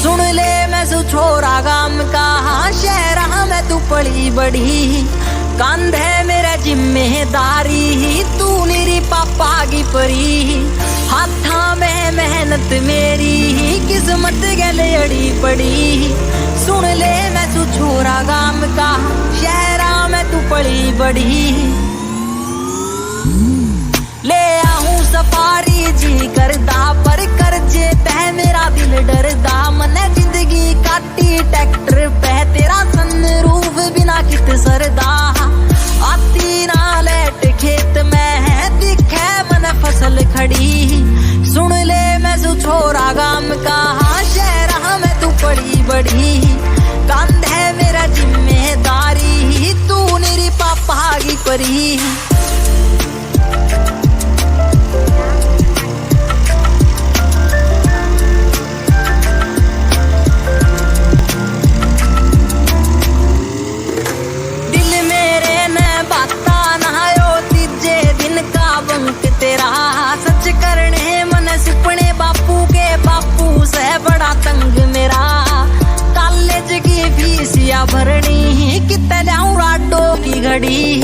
सुन ले मैं सु छोरा गाम का, शहरा में तू पली बड़ी, कांधे मेरा जिम्मेदारी, तू मेरी पापा की परी, हाथा में मेहनत मेरी, किस्मत गले अड़ी पड़ी। सुन ले मैं तू छोरा गाम का, शहरा में तू पली बड़ी, ले आऊं सफारी जी करदा, पर कर्जे पे मेरा दिल डरदा, मने जिंदगी काटी ट्रैक्टर पे, तेरा सनरूफ बिना कित सरदा, आती ना लेट खेत में, दिखे मन फसल खड़ी। सुन ले मैं सु छोरा गाम का, शहरा में तू पड़ी बड़ी, कांधे मेरा जिम्मेदारी, तू मेरी पापा की परी। तेरा सच करने मन सुपने, बापू के बापू से बड़ा तंग मेरा, कॉलेज की फीस या भरनी, कितने जाऊं राडो की घड़ी,